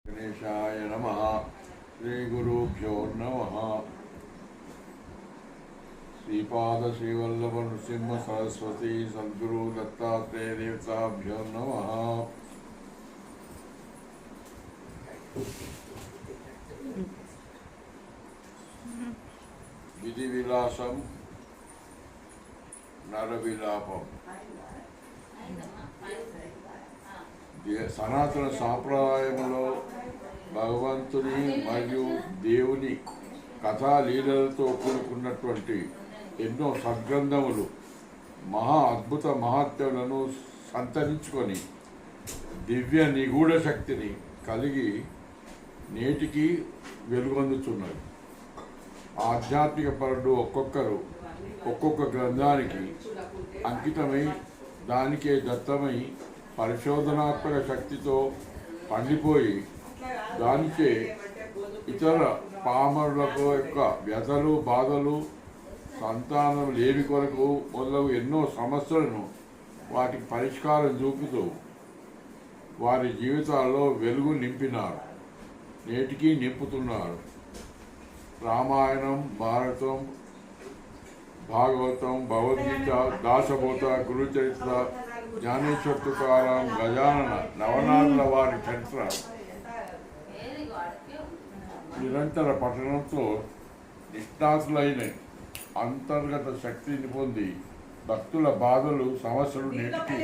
गणेशाय नमः। श्रीगुरुभ्यो नमः। श्रीपाद श्रीवल्लभ नृसिंह सरस्वती सद्गुरु दत्तात्रेय देवताभ्यो नमः। विधि विलासम नरविलापम సనాతన సాంప్రదాయంలో భగవంతుని మరియు దేవుని కథాలీలలతో కూడుకున్నటువంటి ఎన్నో సద్గ్రంథములు మహా అద్భుత మహత్యములను సంతరించుకొని దివ్య నిగూఢ శక్తిని కలిగి నేటికి వెలుగొందుతున్నది. ఆధ్యాత్మిక పరుడు ఒక్కొక్కరు ఒక్కొక్క గ్రంథానికి అంకితమై దానికే దత్తమై పరిశోధనాత్మక శక్తితో పండిపోయి దానికే ఇతర పామరులకు యొక్క వ్యధలు బాధలు సంతానం లేమి కొరకు మొదలగు ఎన్నో సమస్యలను వాటికి పరిష్కారం చూపుతూ వారి జీవితాల్లో వెలుగు నింపినారు, నేటికి నింపుతున్నారు. రామాయణం, భారతం, భాగవతం, భగవద్గీత, దాసబోధ, గురుచరిత్ర, జ్ఞానేశ్వర తుకారాం, గజానన, నవనాథుల వారి చరిత్ర నిరంతర పఠనంతో నిష్ణాతులైన అంతర్గత శక్తిని పొంది భక్తుల బాధలు సమస్యలు నేటికి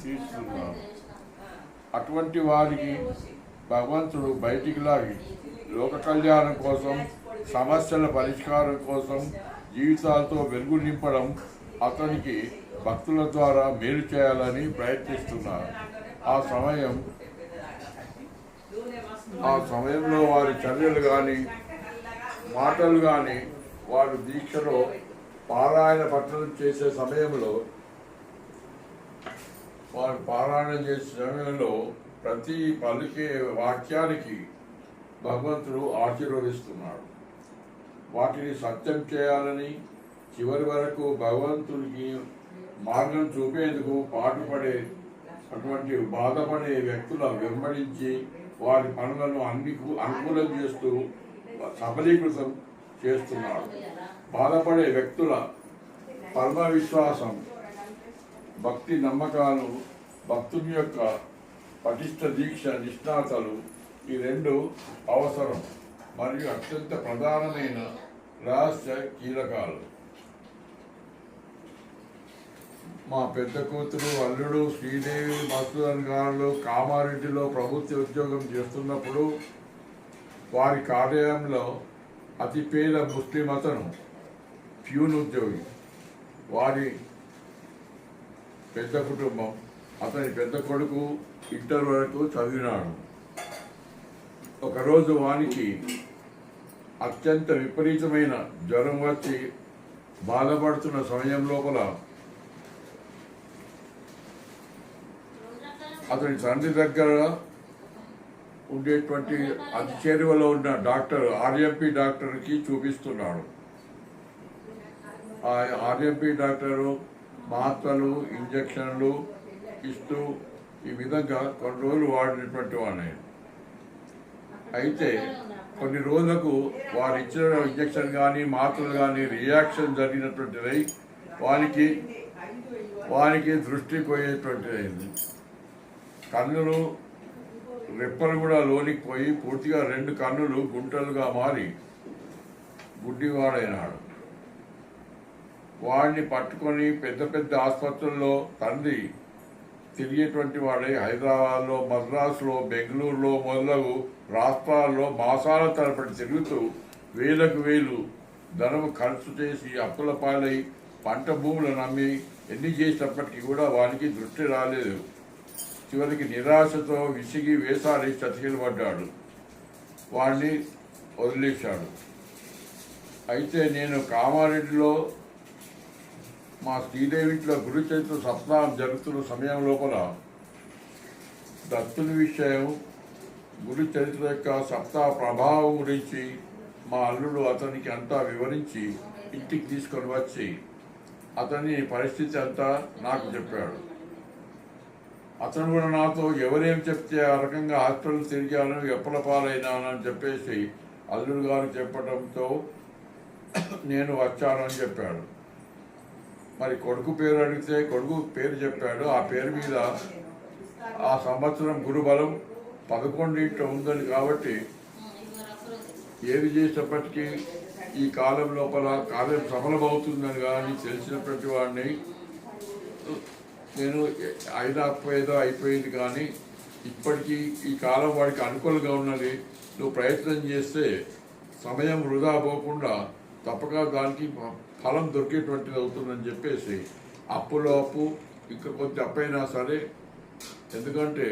తీరుస్తున్నారు. అటువంటి వారికి భగవంతుడు బయటికి లాగి లోక కళ్యాణం కోసం, సమస్యల పరిష్కారం కోసం జీవితాలతో వెలుగు నింపడం, అతనికి భక్తుల ద్వారా మేలు చేయాలని ప్రయత్నిస్తున్నారు. ఆ సమయంలో వారి చర్యలు కానీ మాటలు కానీ వారు దీక్షలో పారాయణ పఠనం చేసే సమయంలో వారు పారాయణం చేసే సమయంలో ప్రతి పలికే వాక్యానికి భగవంతుడు ఆశీర్వదిస్తున్నాడు. వాటిని సత్యం చేయాలని చివరి వరకు భగవంతుడికి మార్గం చూపేందుకు పాటుపడే అటువంటి బాధపడే వ్యక్తుల వెంబడించి వారి పనులను అనుకూలం చేస్తూ సఫలీకృతం చేస్తున్నాడు. బాధపడే వ్యక్తుల పరమ విశ్వాసం, భక్తి నమ్మకాలు, భక్తుని యొక్క పటిష్ట దీక్ష నిష్ణాతలు ఈ రెండు అవసరం మరియు అత్యంత ప్రధానమైన రహస్య కీలకాలు. మా పెద్ద కూతురు అల్లుడు శ్రీదేవి మధుసూదన్ గారు కామారెడ్డిలో ప్రభుత్వ ఉద్యోగం చేస్తున్నప్పుడు వారి కార్యాలయంలో అతి పేద ముస్లిం అతను ప్యూన్ ఉద్యోగి. వారి పెద్ద కుటుంబం, అతని పెద్ద కొడుకు ఇంటర్ వరకు చదివినాడు. ఒకరోజు వానికి అత్యంత విపరీతమైన జ్వరం వచ్చి బాధపడుతున్న సమయం లోపల అతని తండ్రి దగ్గర ఉండేటువంటి అతి చేరువలో ఉన్న డాక్టర్ ఆర్ఎంపీ డాక్టర్కి చూపిస్తున్నాడు. ఆ ఆర్ఎంపీ డాక్టరు మాత్రలు, ఇంజక్షన్లు ఇస్తూ ఈ విధంగా కొన్ని రోజులు వాడినటువంటి వాడిని. అయితే కొన్ని రోజులకు వారు ఇచ్చిన ఇంజక్షన్ కానీ మాత్రలు కానీ రియాక్షన్ జరిగినటువంటిది వానికి దృష్టి పోయేటువంటిది. కన్నులు రెప్పలు కూడా లోనికి పోయి పూర్తిగా రెండు కన్నులు గుంటలుగా మారి గుడ్డివాడైనాడు. వాడిని పట్టుకొని పెద్ద పెద్ద ఆసుపత్రుల్లో తండ్రి తిరిగేటువంటి వాడే హైదరాబాద్లో, మద్రాసులో, బెంగళూరులో మొదలగు రాష్ట్రాల్లో మాసాల తరబడి తిరుగుతూ వేలకు వేలు ధనము ఖర్చు చేసి అప్పుల పాలై పంట భూములను నమ్మి ఎన్ని చేసినప్పటికీ కూడా వానికి దృష్టి రాలేదు. చివరికి నిరాశతో విసిగి వేసారి చతికిలు పడ్డాడు. వాడిని వదిలేశాడు. అయితే నేను కామారెడ్డిలో మా శ్రీదేవింట్లో గురుచరిత్ర సప్తాహం జరుగుతున్న సమయం లోపల దత్తుని విషయం, గురు చరిత్ర యొక్క సప్తాహ ప్రభావం గురించి మా అల్లుడు అతనికి అంతా వివరించి ఇంటికి తీసుకొని వచ్చి అతని పరిస్థితి అంతా నాకు చెప్పాడు. అతను కూడా నాతో ఎవరేం చెప్తే ఆ రకంగా హాస్పిటల్ తిరిగాను, ఎప్పల పాలైనాను అని చెప్పేసి అల్లుడు గారు చెప్పడంతో నేను వచ్చానని చెప్పాడు. మరి కొడుకు పేరు అడిగితే కొడుకు పేరు చెప్పాడు. ఆ పేరు మీద ఆ సంవత్సరం గురుబలం 11 ఉందని కాబట్టి ఏది చేసినప్పటికీ ఈ కాలం లోపల కార్యం సఫలమవుతుందని కానీ తెలిసినటువంటి వాడిని నేను ఏదో అయిపోయింది, కానీ ఇప్పటికీ ఈ కాలం వాడికి అనుకూలంగా ఉన్నది. నువ్వు ప్రయత్నం చేస్తే సమయం వృధా పోకుండా తప్పక దానికి ఫలం దొరికేటువంటిది అవుతుందని చెప్పేసి అప్పులో అప్పు, ఇంకా కొంచెం అప్పైనా సరే, ఎందుకంటే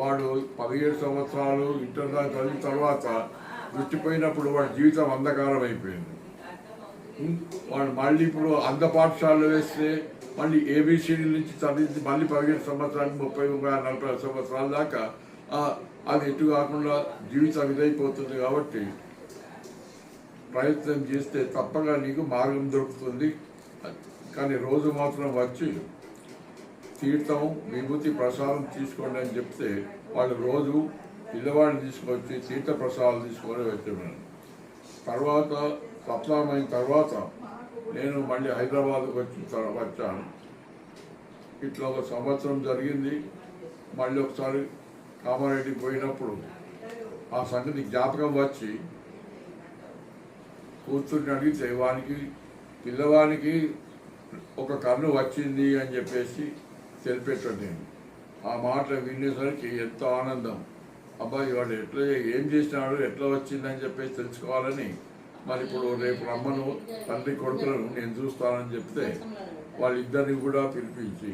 వాడు 17 సంవత్సరాలు ఇంటర్ దాకా చదివిన తర్వాత దృష్టిపోయినప్పుడు వాడి జీవితం అంధకారం అయిపోయింది. వాడు మళ్ళీ ఇప్పుడు అంధ పాఠశాలలో వేస్తే మళ్ళీ ఏబిసిడి నుంచి చదివి మళ్ళీ 17 సంవత్సరానికి 30, 40 సంవత్సరాల దాకా అది ఎటు కాకుండా జీవితం ఇదైపోతుంది. కాబట్టి ప్రయత్నం చేస్తే తప్పగా నీకు మార్గం దొరుకుతుంది. కానీ రోజు మాత్రం వచ్చి తీర్థం, విభూతి, ప్రసాదం తీసుకోండి అని చెప్తే వాళ్ళు రోజు పిల్లవాడిని తీసుకొచ్చి తీర్థ ప్రసాదాలు తీసుకొని వచ్చాను. తర్వాత సప్తాహమైన తర్వాత నేను మళ్ళీ హైదరాబాద్కు వచ్చాను. ఇట్లా ఒక సంవత్సరం జరిగింది. మళ్ళీ ఒకసారి కామారెడ్డికి పోయినప్పుడు ఆ సంగతి జ్ఞాపకం వచ్చి కూర్చుని అడిగితే పిల్లవానికి ఒక కన్ను వచ్చింది అని చెప్పేసి తెలిపేటండి. ఆ మాట వినేసరికి ఎంతో ఆనందం. అబ్బాయి వాడు ఎట్లా ఏం చేసినాడు, ఎట్లా వచ్చిందని చెప్పేసి తెలుసుకోవాలని, మరి ఇప్పుడు రేపు రమ్మను తండ్రి కొడుకులను నేను చూస్తానని చెప్తే వాళ్ళిద్దరిని కూడా పిలిపించి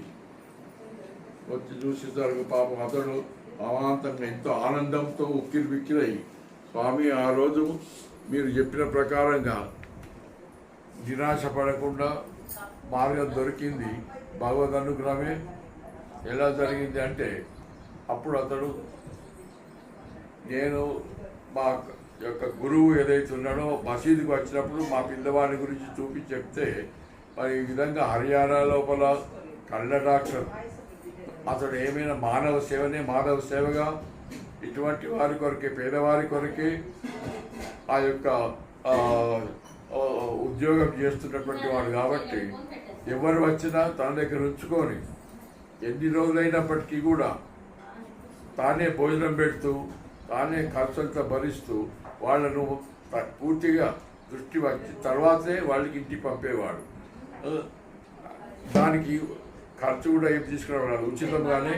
వచ్చి చూసేసరికి పాపం అతడు అమాంతంగా ఎంతో ఆనందంతో ఉక్కిరి బిక్కిరై, స్వామి ఆ రోజు మీరు చెప్పిన ప్రకారంగా నిరాశ పడకుండా మార్గం దొరికింది, భగవద్ అనుగ్రహమే. ఎలా జరిగింది అంటే అప్పుడు అతడు నేను మా యొక్క గురువు ఏదైతే ఉన్నాడో మసీదుకి వచ్చినప్పుడు మా పిల్లవాడి గురించి చూపించి చెప్తే, మరి ఈ విధంగా హర్యానా లోపల కళ్ళ డాక్టర్ అతడు ఏమైనా మానవ సేవగా ఇటువంటి వారి కొరకే, పేదవారి కొరకే ఆ యొక్క ఉద్యోగం చేస్తున్నటువంటి వాడు. కాబట్టి ఎవరు వచ్చినా తన దగ్గర ఉంచుకొని ఎన్ని రోజులైనప్పటికీ కూడా తానే భోజనం పెడుతూ తానే ఖర్చంతా భరిస్తూ వాళ్ళను పూర్తిగా దృష్టి వచ్చి తర్వాతే వాళ్ళకి ఇంటికి పంపేవాడు. దానికి ఖర్చు కూడా ఏం తీసుకురావాలి, ఉచితంగానే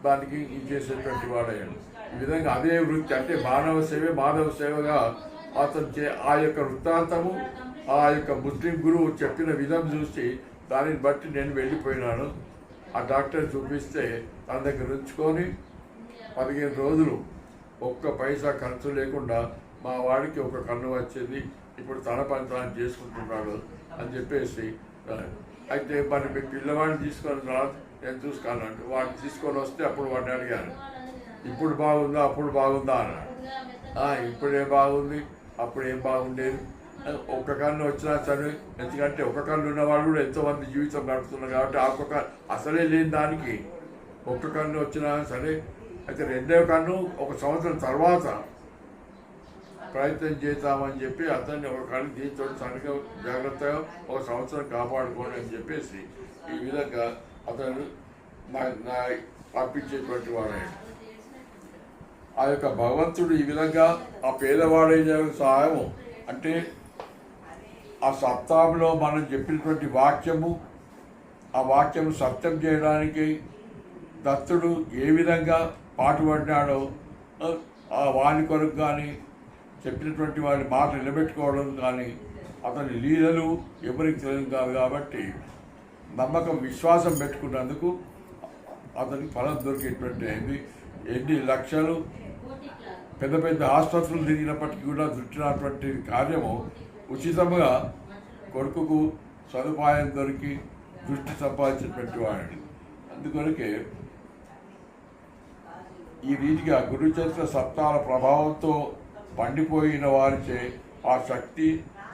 దానికి చేసేటువంటి వాడయ్యాడు. ఈ విధంగా అదే వృత్తి అంటే మానవ సేవగా అతను ఆ యొక్క వృత్తాంతము ఆ యొక్క ముస్లిం గురువు చెప్పిన విధం చూసి దానిని బట్టి నేను వెళ్ళిపోయినాను. ఆ డాక్టర్ చూపిస్తే తన దగ్గర ఉంచుకొని 15 రోజులు ఒక్క పైసా ఖర్చు లేకుండా మా వాడికి ఒక కన్ను వచ్చింది, ఇప్పుడు తన పని తాను చేసుకుంటున్నాడు అని చెప్పేసి. అయితే మరి మీ పిల్లవాడిని తీసుకొని రా, నేను చూసుకోవాలంటే వాడిని తీసుకొని వస్తే అప్పుడు వాడిని అడిగాను, ఇప్పుడు బాగుందా అప్పుడు బాగుందా అన్నాడు. ఇప్పుడేం బాగుంది, అప్పుడు ఏం బాగుండేది. ఒక్క కన్ను వచ్చినా సరే, ఎందుకంటే ఒక కన్ను ఉన్నవాళ్ళు కూడా ఎంతోమంది జీవితం నడుపుతున్నారు కాబట్టి ఆ ఒక్క అసలే లేని దానికి ఒక్క కన్ను వచ్చినా సరే. అయితే రెండవ కన్ను ఒక సంవత్సరం తర్వాత ప్రయత్నం చేద్దామని చెప్పి అతన్ని ఒక కన్ను దీంతో సరిగ్గా జాగ్రత్తగా ఒక సంవత్సరం కాపాడుకోండి అని చెప్పేసి ఈ విధంగా అతను పంపించేటువంటి వాడాడు. ఆ యొక్క భగవంతుడు ఈ విధంగా ఆ పేదవాడైన సహాయం అంటే ఆ సప్తాహంలో మనం చెప్పినటువంటి వాక్యము, ఆ వాక్యము సత్యం చేయడానికి దత్తుడు ఏ విధంగా పాటుపడినాడో ఆ వాని కొరకు కానీ చెప్పినటువంటి వాడి మాట నిలబెట్టుకోవడం కానీ అతని లీలలు ఎవరికి తెలియదు కాదు. కాబట్టి నమ్మకం, విశ్వాసం పెట్టుకున్నందుకు అతనికి ఫలం దొరికేటువంటి ఎన్ని లక్షలు పెద్ద పెద్ద ఆసుపత్రులు తిరిగినప్పటికీ కూడా చుట్టినటువంటి కార్యము ఉచితంగా కొడుకుకు సదుపాయం దొరికి దృష్టి సంపాదించినటువంటి వాడు. అందుకొరకే ఈ రీతిగా గురుచరిత్ర సప్తాల ప్రభావంతో పండిపోయిన వారిచే ఆ శక్తి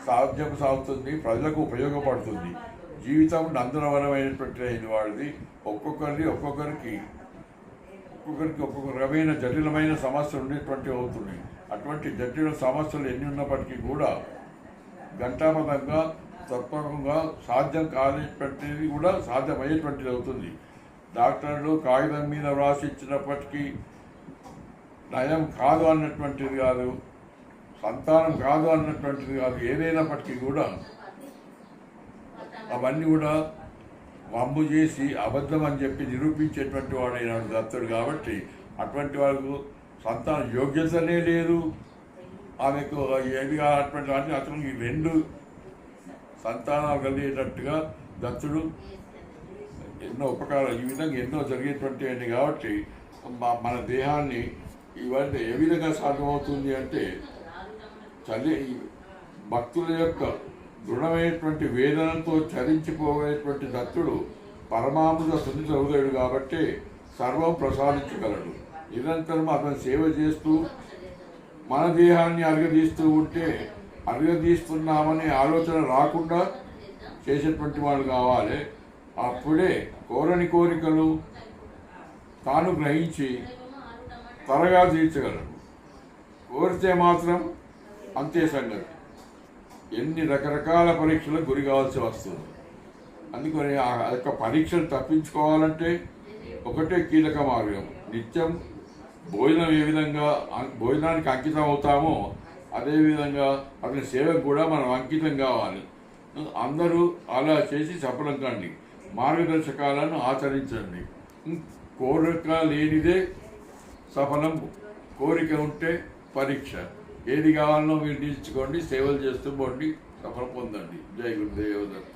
సాధ్యం సాగుతుంది, ప్రజలకు ఉపయోగపడుతుంది. జీవితం నందనవనమైనటువంటి వాడిది. ఒక్కొక్కరికి ఒక్కొక్క రకమైన జటిలమైన సమస్యలు ఉండేటువంటివి అవుతున్నాయి. అటువంటి జటిల సమస్యలు ఎన్ని ఉన్నప్పటికీ కూడా ఘంటాపథంగా తత్పరంగా సాధ్యం కానిటువంటిది కూడా సాధ్యమయ్యేటువంటిది అవుతుంది. డాక్టర్లు కాగితం మీద వ్రాసి ఇచ్చినప్పటికీ నయం కాదు అన్నటువంటిది కాదు, సంతానం కాదు అన్నటువంటిది కాదు, ఏదైనప్పటికీ కూడా అవన్నీ కూడా వమ్ము చేసి అబద్ధం అని చెప్పి నిరూపించేటువంటి వాడైనాడు దత్తుడు. కాబట్టి అటువంటి వాళ్ళకు సంతాన యోగ్యతనే లేదు. ఆమెకు ఏది కానటువంటి వాటిని అతను ఈ 2 సంతానాలు కలిగేటట్టుగా దత్తుడు ఎన్నో ఉపకారాలు ఈ విధంగా ఎన్నో జరిగేటువంటివన్నీ. కాబట్టి మన దేహాన్ని ఇవన్నీ ఏ విధంగా సాధ్యమవుతుంది అంటే భక్తుల యొక్క దృఢమైనటువంటి వేదనతో చరించిపోయేటువంటి దత్తుడు పరమామృత సున్నిత హృదయుడు కాబట్టి సర్వం ప్రసాదించగలడు. నిరంతరం అతను సేవ చేస్తూ మన దేహాన్ని అరగదీస్తూ ఉంటే అరగదీస్తున్నామనే ఆలోచన రాకుండా చేసేటువంటి వాళ్ళు కావాలి. అప్పుడే కోరని కోరికలు తాను గ్రహించి త్వరగా తీర్చగలడు. కోరితే మాత్రం అంతే సంగతి, ఎన్ని రకరకాల పరీక్షలకు గురి కావాల్సి వస్తుంది. అందుకని ఆ యొక్క పరీక్షలు తప్పించుకోవాలంటే ఒకటే కీలక మార్గం. నిత్యం భోజనం ఏ విధంగా భోజనానికి అంకితం అవుతామో అదేవిధంగా అతని సేవకు కూడా మనం అంకితం కావాలి. అందరూ అలా చేసి సఫలం కండి, మార్గదర్శకాలను ఆచరించండి. కోరిక లేనిదే సఫలం, కోరిక ఉంటే పరీక్ష. ఏది కావాలనో మీరు తీర్చుకోండి, సేవలు చేస్తూ పోండి, సఫలం పొందండి. జై గురుదేవ దత్త.